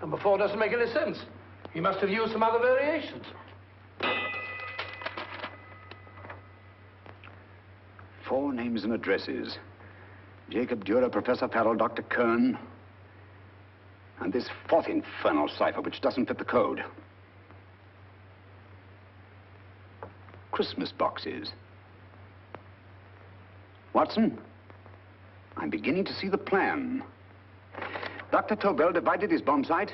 Number 4 doesn't make any sense. He must have used some other variations. 4 names and addresses. Jacob Dura, Professor Farrell, Dr. Kern. And this 4th infernal cipher, which doesn't fit the code. Christmas boxes. Watson, I'm beginning to see the plan. Dr. Tobel divided his bomb site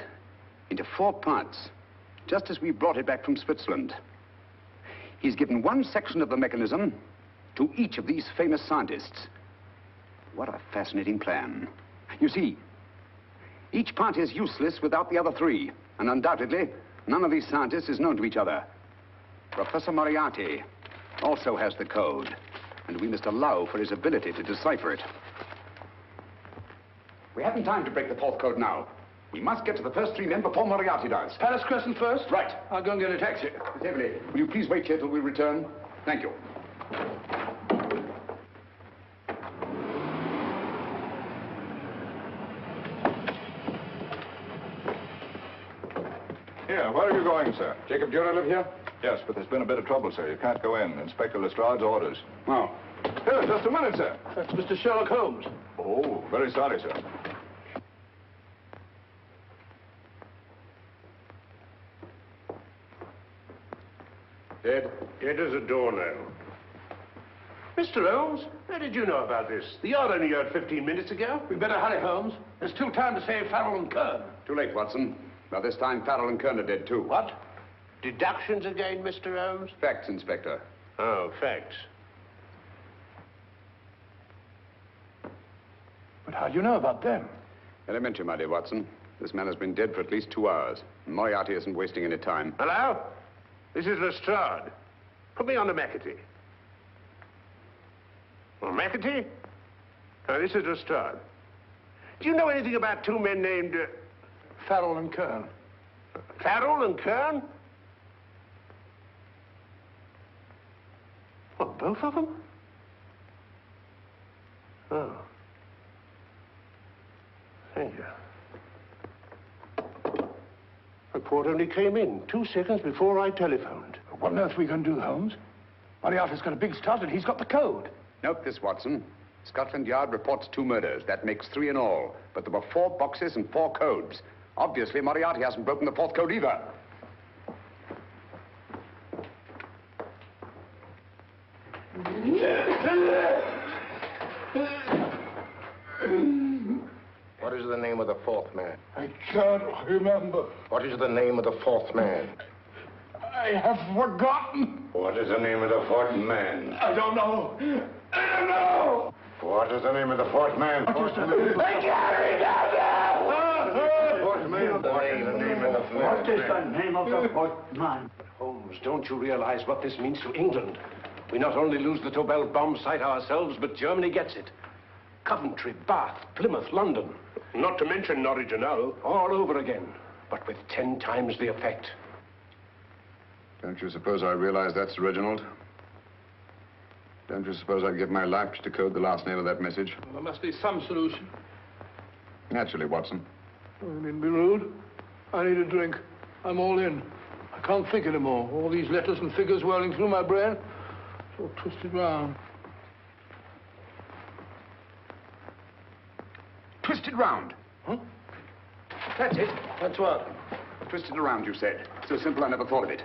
into 4 parts, just as we brought it back from Switzerland. He's given one section of the mechanism to each of these famous scientists. What a fascinating plan. You see, each part is useless without the other 3, and undoubtedly, none of these scientists is known to each other. Professor Moriarty also has the code, and we must allow for his ability to decipher it. We haven't time to break the 4th code now. We must get to the first 3 men before Moriarty does. Palace Crescent first? Right. I'll go and get a taxi. Miss Everly, will you please wait here till we return? Thank you. Here, where are you going, sir? Jacob Dura live here? Yes, but there's been a bit of trouble, sir. You can't go in. Inspector Lestrade's orders. Oh. Here, just a minute, sir. That's Mr. Sherlock Holmes. Oh, very sorry, sir. Dead as a doornail. Mr. Holmes, how did you know about this? The yard only heard 15 minutes ago. We better hurry, Holmes. There's still time to save Farrell and Kern. Too late, Watson. By this time, Farrell and Kern are dead, too. What? Deductions again, Mr. Holmes? Facts, Inspector. Oh, facts. But how do you know about them? Elementary, my dear Watson. This man has been dead for at least 2 hours. Moriarty isn't wasting any time. Hello? This is Lestrade. Put me on to McAtee. Well, McAtee? This is Lestrade. Do you know anything about 2 men named... Farrell and Kern. Farrell and Kern? What, both of them? Oh. Thank you. Report only came in 2 seconds before I telephoned. What on earth are we going to do, Holmes? Moriarty's got a big start and he's got the code. Note this, Watson. Scotland Yard reports 2 murders. That makes 3 in all. But there were 4 boxes and 4 codes. Obviously, Moriarty hasn't broken the 4th code either. What is the name of the 4th man? I can't remember. What is the name of the 4th man? I have forgotten. What is the name of the 4th man? I don't know. I don't know. What is the name of the 4th man? I can't remember. What is the name of the 4th man? Holmes, don't you realize what this means to England? We not only lose the Tobel bomb site ourselves, but Germany gets it. Coventry, Bath, Plymouth, London. Not to mention Norwich and Hull. All over again, but with 10 times the effect. Don't you suppose I realize that's Reginald? Don't you suppose I'd give my life to decode the last name of that message? Well, there must be some solution. Naturally, Watson. You needn't be rude. I need a drink. I'm all in. I can't think anymore. All these letters and figures whirling through my brain. It's all twisted round. Twisted round. Huh? That's it. That's what? Twisted around, you said. So simple, I never thought of it.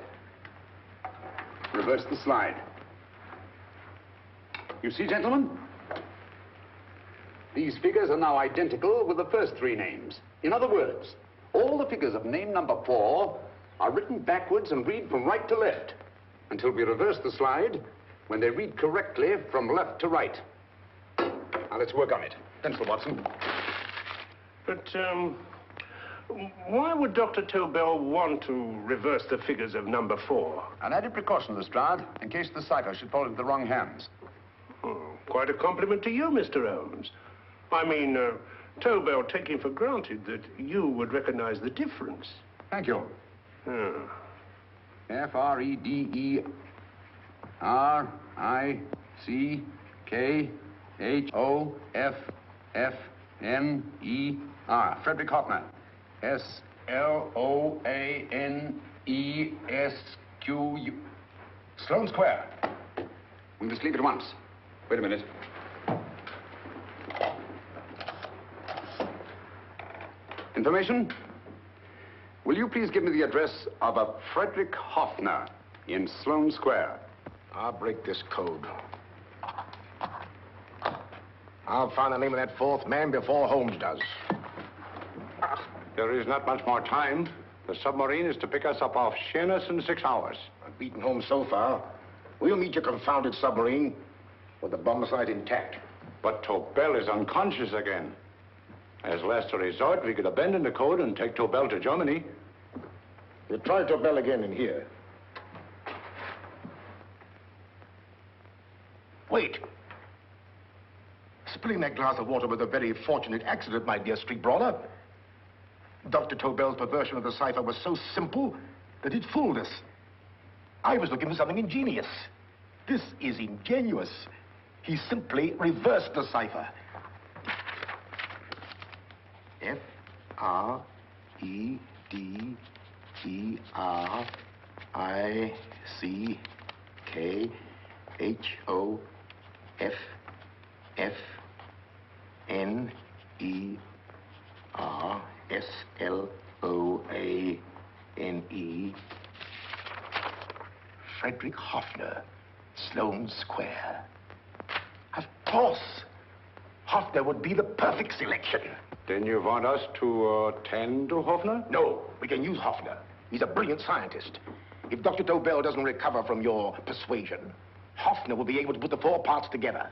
Reverse the slide. You see, gentlemen? These figures are now identical with the first 3 names. In other words, all the figures of name number 4 are written backwards and read from right to left until we reverse the slide when they read correctly from left to right. Now, let's work on it. Pencil, Watson. But, Why would Dr. Tobel want to reverse the figures of number 4? An added precaution, Lestrade, in case the cipher should fall into the wrong hands. Oh, quite a compliment to you, Mr. Holmes. I mean, Tobel taking for granted that you would recognize the difference. Thank you. F-R-E-D-E-R-I-C-K-H-O-F-F-N-E-R. Frederick Hoffner. S-L-O-A-N-E-S-Q-U. Sloane Square. We must leave at once. Wait a minute. Information? Will you please give me the address of a Frederick Hoffner in Sloane Square? I'll break this code. I'll find the name of that 4th man before Holmes does. There is not much more time. The submarine is to pick us up off Sheerness in 6 hours. I've beaten Holmes so far. We'll meet your confounded submarine with the bomb site intact. But Tobel is unconscious again. As last resort, we could abandon the code and take Tobel to Germany. We'll try Tobel again in here. Wait. Spilling that glass of water was a very fortunate accident, my dear street brawler. Dr. Tobel's perversion of the cipher was so simple that it fooled us. I was looking for something ingenious. This is ingenuous. He simply reversed the cipher. F-R-E-D-E-R-I-C-K-H-O-F-F-N-E-R-S-L-O-A-N-E. Frederick Hoffner, Sloane Square. Of course. Hoffner would be the perfect selection. Then you want us to attend to Hoffner? No, we can use Hoffner. He's a brilliant scientist. If Dr. Tobel doesn't recover from your persuasion, Hoffner will be able to put the 4 parts together.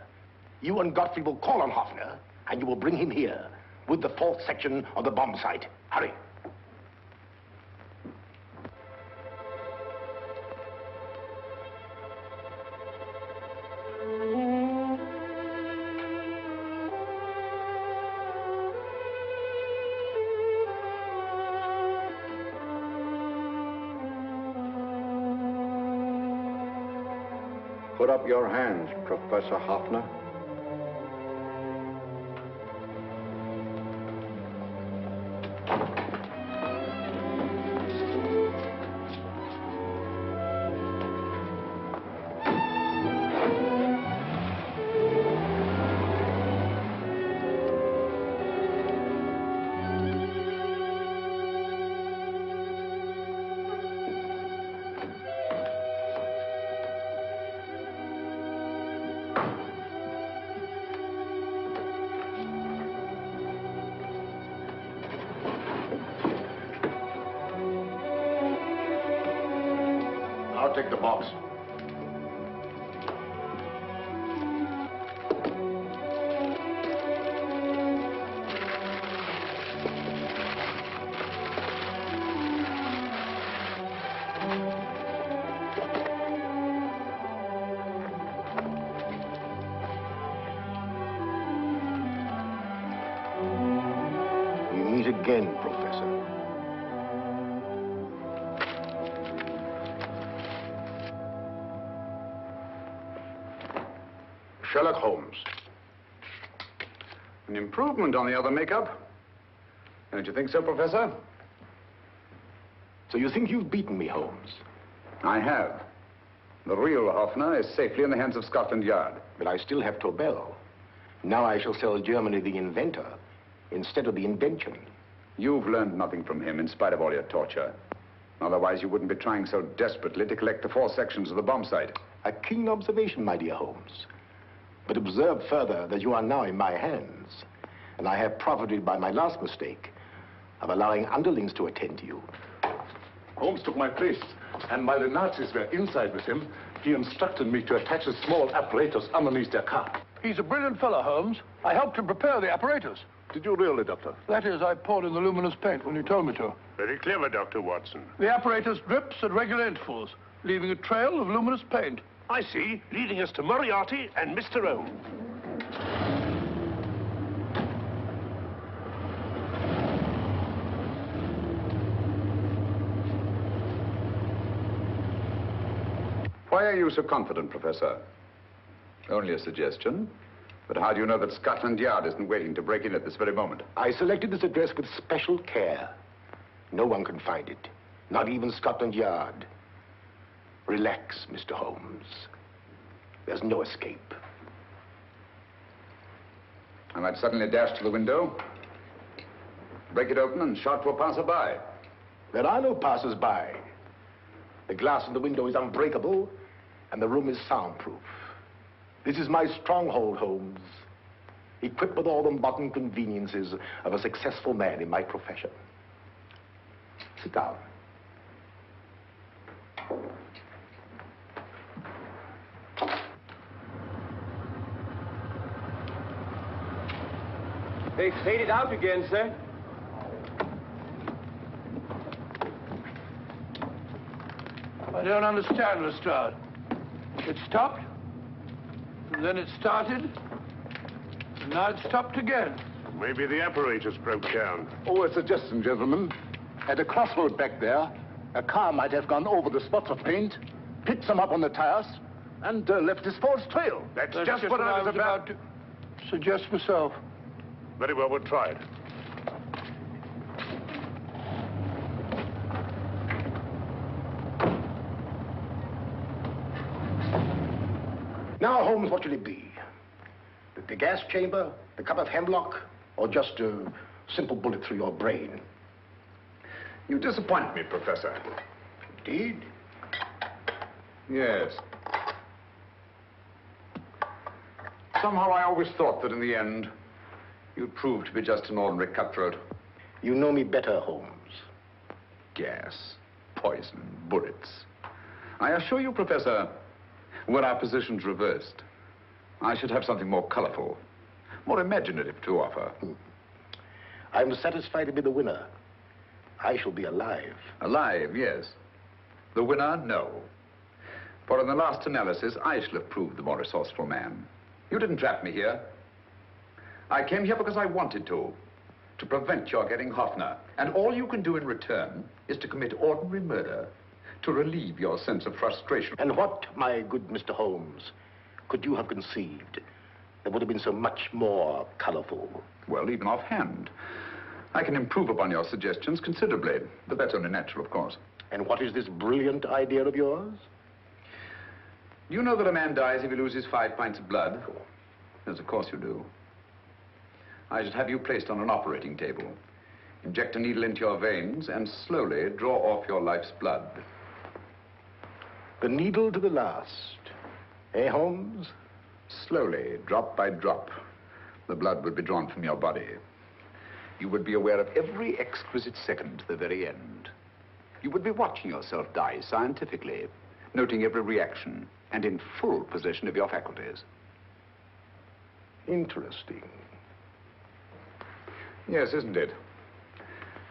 You and Godfrey will call on Hoffner, and you will bring him here with the 4th section of the bomb site. Hurry. Put up your hands, Professor Hoffner. I'll take the box. We meet again, Professor. Sherlock Holmes. An improvement on the other makeup. Don't you think so, Professor? So you think you've beaten me, Holmes? I have. The real Hoffner is safely in the hands of Scotland Yard. But I still have Tobel. Now I shall sell Germany the inventor instead of the invention. You've learned nothing from him in spite of all your torture. Otherwise, you wouldn't be trying so desperately to collect the 4 sections of the bomb site. A keen observation, my dear Holmes. But observe further that you are now in my hands, and I have profited by my last mistake of allowing underlings to attend to you. Holmes took my place, and while the Nazis were inside with him, he instructed me to attach a small apparatus underneath their car. He's a brilliant fellow, Holmes. I helped him prepare the apparatus. Did you really, Doctor? That is, I poured in the luminous paint when you told me to. Very clever, Dr. Watson. The apparatus drips at regular intervals, leaving a trail of luminous paint. I see, leading us to Moriarty and Mr. O. Why are you so confident, Professor? Only a suggestion. But how do you know that Scotland Yard isn't waiting to break in at this very moment? I selected this address with special care. No one can find it. Not even Scotland Yard. Relax, Mr. Holmes. There's no escape. I might suddenly dash to the window, break it open, and shout to a passerby. There are no passers-by. The glass in the window is unbreakable, and the room is soundproof. This is my stronghold, Holmes. Equipped with all the modern conveniences of a successful man in my profession. Sit down. They faded out again, sir. I don't understand, Lestrade. It stopped, and then it started, and now it stopped again. Maybe the apparatus broke down. Oh, a suggestion, gentlemen. At a crossroad back there, a car might have gone over the spots of paint, picked some up on the tires, and left his false trail. That's just what I was about to suggest myself. Very well, we'll try it. Now, Holmes, what should it be? The gas chamber, the cup of hemlock, or just a simple bullet through your brain? You disappoint me, Professor. Indeed? Yes. Somehow I always thought that in the end, you'd prove to be just an ordinary cutthroat. You know me better, Holmes. Gas, poison, bullets. I assure you, Professor, were our positions reversed, I should have something more colorful, more imaginative to offer. I'm satisfied to be the winner. I shall be alive. Alive, yes. The winner, no. For in the last analysis, I shall have proved the more resourceful man. You didn't trap me here. I came here because I wanted to prevent your getting Hoffner. And all you can do in return is to commit ordinary murder to relieve your sense of frustration. And what, my good Mr. Holmes, could you have conceived that would have been so much more colorful? Well, even offhand, I can improve upon your suggestions considerably, but that's only natural, of course. And what is this brilliant idea of yours? You know that a man dies if he loses 5 pints of blood? Yes, of course you do. I should have you placed on an operating table, inject a needle into your veins, and slowly draw off your life's blood. The needle to the last. Eh, Holmes? Slowly, drop by drop, the blood would be drawn from your body. You would be aware of every exquisite second to the very end. You would be watching yourself die scientifically, noting every reaction, and in full possession of your faculties. Interesting. Yes, isn't it?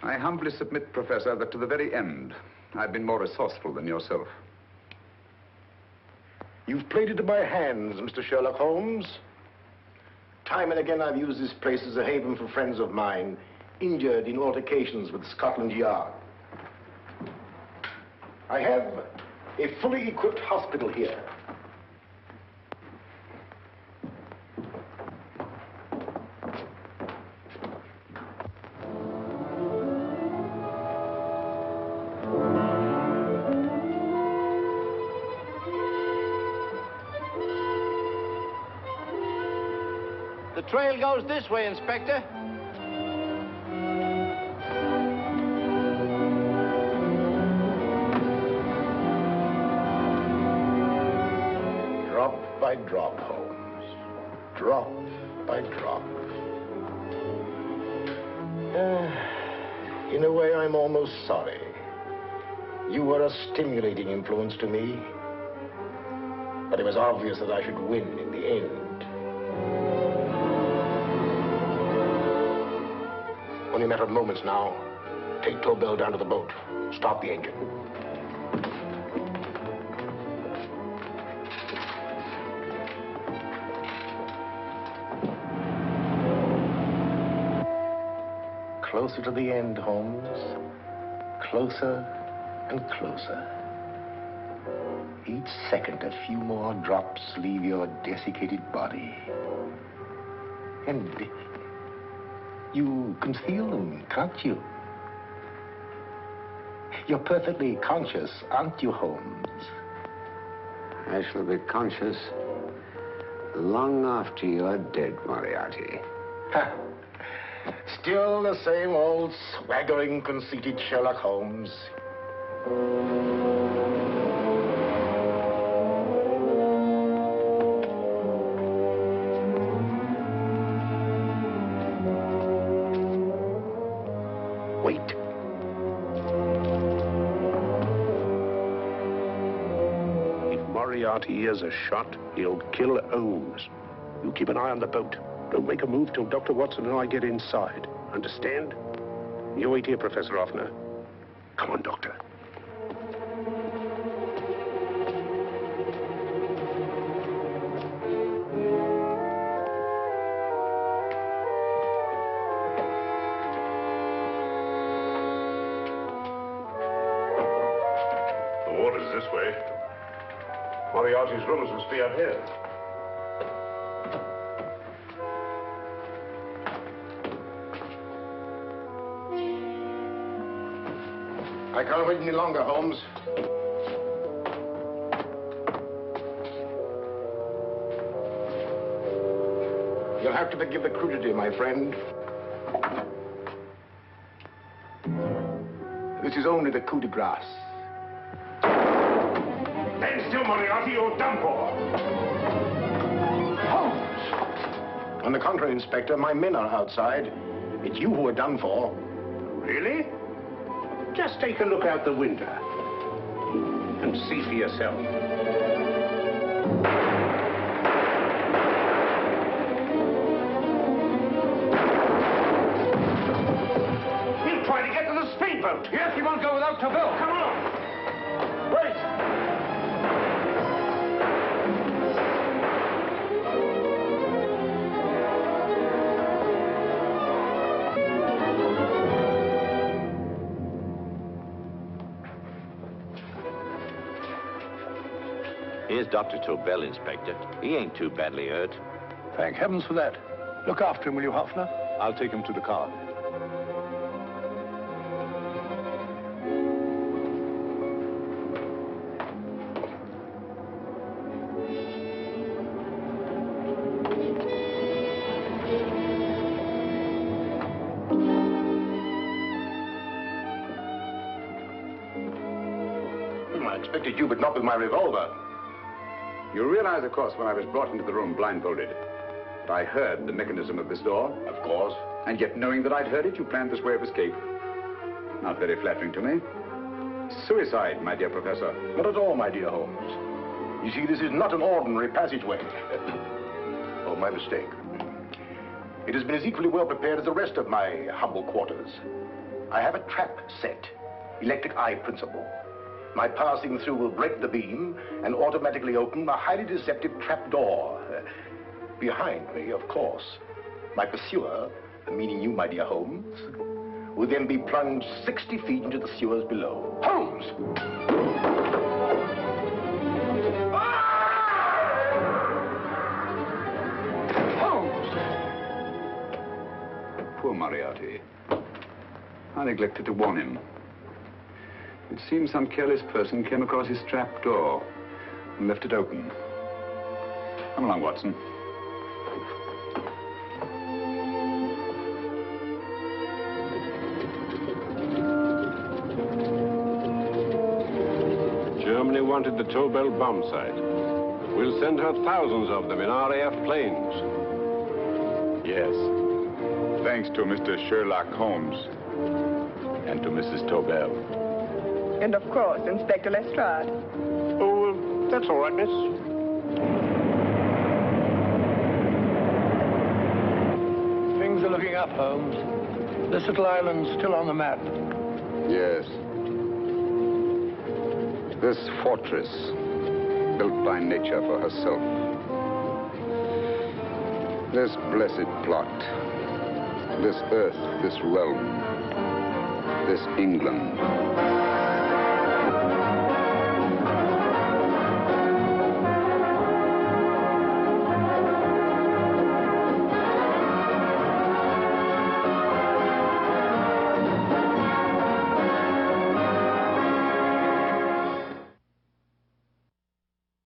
I humbly submit, Professor, that to the very end, I've been more resourceful than yourself. You've played into my hands, Mr. Sherlock Holmes. Time and again, I've used this place as a haven for friends of mine, injured in altercations with Scotland Yard. I have a fully equipped hospital here. The trail goes this way, Inspector. Drop by drop, Holmes. Drop by drop. In a way, I'm almost sorry. You were a stimulating influence to me. But it was obvious that I should win in the end. Only a matter of moments now. Take Tobel down to the boat. Start the engine. Closer to the end, Holmes. Closer and closer. Each second, a few more drops leave your desiccated body. And you can feel them, can't you? You're perfectly conscious, aren't you, Holmes? I shall be conscious long after you're dead, Moriarty. Ha! Still the same old swaggering, conceited Sherlock Holmes. Wait. If Moriarty hears a shot, he'll kill Holmes. You keep an eye on the boat. Don't make a move till Dr. Watson and I get inside. Understand? You wait here, Professor Offner. Come on, Doctor. The water's this way. Moriarty's rooms must be out here. I can't wait any longer, Holmes. You'll have to forgive the crudity, my friend. This is only the coup de grace. Stand still, Moriarty, you're done for. Holmes! On the contrary, Inspector, my men are outside. It's you who are done for. Really? Just take a look out the window and see for yourself. He'll try to get to the speedboat. Yes, he won't go without Tobel. Come on. Wait. Here's Dr. Tobel, Inspector. He ain't too badly hurt. Thank heavens for that. Look after him, will you, Hoffner? I'll take him to the car. I expected you, but not with my revolver. You realize, of course, when I was brought into the room blindfolded, that I heard the mechanism of this door? Of course. And yet, knowing that I'd heard it, you planned this way of escape. Not very flattering to me. Suicide, my dear Professor. Not at all, my dear Holmes. You see, this is not an ordinary passageway. Oh, my mistake. It has been as equally well prepared as the rest of my humble quarters. I have a trap set, electric eye principle. My passing through will break the beam and automatically open a highly deceptive trap door. Behind me, of course, my pursuer, meaning you, my dear Holmes, will then be plunged 60 feet into the sewers below. Holmes! Holmes! Poor Moriarty. I neglected to warn him. It seems some careless person came across his trap door and left it open. Come along, Watson. Germany wanted the Tobel bomb site. We'll send her thousands of them in RAF planes. Yes. Thanks to Mr. Sherlock Holmes and to Mrs. Tobel. And of course, Inspector Lestrade. Oh, that's all right, miss. Things are looking up, Holmes. This little island's still on the map. Yes. This fortress, built by nature for herself. This blessed plot. This earth, this realm. This England.